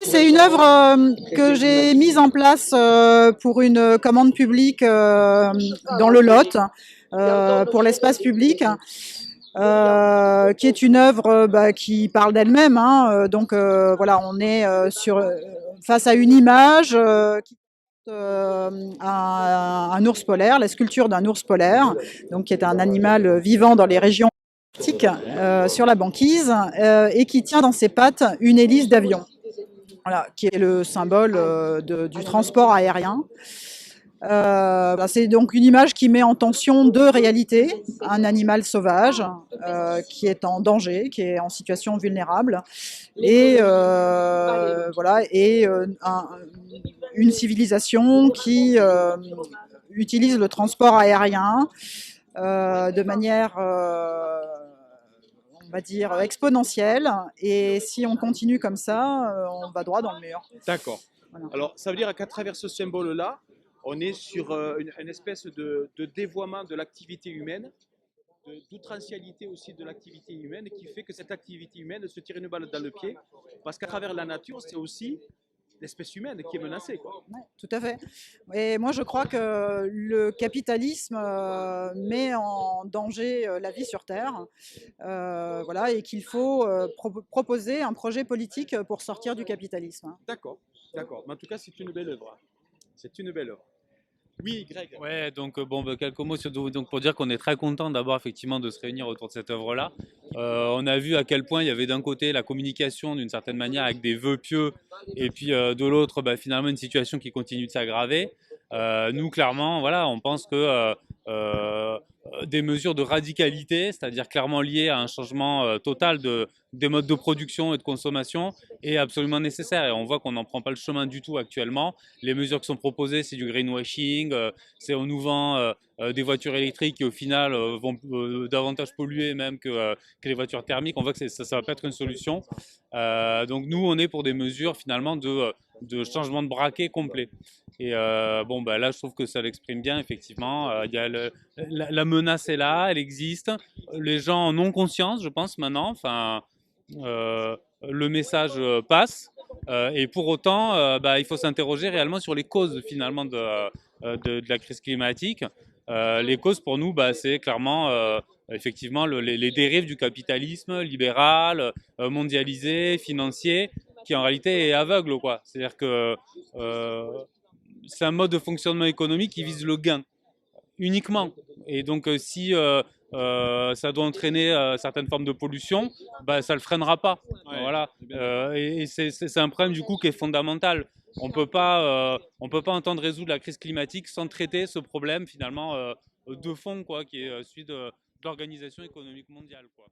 C'est une œuvre que j'ai mise en place pour une commande publique dans le Lot, pour l'espace public, qui est une œuvre qui parle d'elle-même, hein. Donc voilà, on est face à une image qui un ours polaire, la sculpture d'un ours polaire, donc qui est un animal vivant dans les régions arctiques, sur la banquise, et qui tient dans ses pattes une hélice d'avion. Voilà, qui est le symbole du transport aérien. C'est donc une image qui met en tension deux réalités. Un animal sauvage qui est en danger, qui est en situation vulnérable, et voilà, et une civilisation qui utilise le transport aérien de manière on va dire exponentielle, et si on continue comme ça, on va droit dans le mur. D'accord. Voilà. Alors, ça veut dire qu'à travers ce symbole-là, on est sur une espèce de dévoiement de l'activité humaine, d'outrancialité aussi de l'activité humaine, qui fait que cette activité humaine se tire une balle dans le pied, parce qu'à travers la nature, c'est aussi l'espèce humaine qui est menacée, quoi. Ouais, tout à fait. Et moi, je crois que le capitalisme met en danger la vie sur Terre, voilà, et qu'il faut proposer un projet politique pour sortir du capitalisme. D'accord, d'accord. Mais en tout cas, c'est une belle œuvre. C'est une belle œuvre. Oui, Greg. Ouais, donc bon, quelques mots donc pour dire qu'on est très content d'abord effectivement de se réunir autour de cette œuvre-là. On a vu à quel point il y avait d'un côté la communication d'une certaine manière avec des vœux pieux, et puis de l'autre finalement une situation qui continue de s'aggraver. Nous clairement, voilà, on pense que des mesures de radicalité, c'est-à-dire clairement liées à un changement total des modes de production et de consommation, est absolument nécessaire. Et on voit qu'on n'en prend pas le chemin du tout actuellement. Les mesures qui sont proposées, c'est du greenwashing, c'est on nous vend des voitures électriques qui au final vont davantage polluer même que les voitures thermiques. On voit que ça ne va pas être une solution. Donc nous, on est pour des mesures finalement de changement de braquet complet. Et bon, là, je trouve que ça l'exprime bien, effectivement. Il y a la menace est là, elle existe. Les gens en ont conscience, je pense, maintenant. Enfin, le message passe. Et pour autant, il faut s'interroger réellement sur les causes, finalement, de la crise climatique. Les causes, pour nous, c'est clairement, effectivement, les dérives du capitalisme libéral, mondialisé, financier, qui en réalité est aveugle, quoi. C'est-à-dire que c'est un mode de fonctionnement économique qui vise le gain uniquement. Et donc, si ça doit entraîner certaines formes de pollution, ça le freinera pas. Ouais, Voilà. c'est bien sûr. Et c'est un problème du coup qui est fondamental. On peut pas entendre résoudre la crise climatique sans traiter ce problème finalement de fond, quoi, qui est celui de l'organisation économique mondiale, quoi.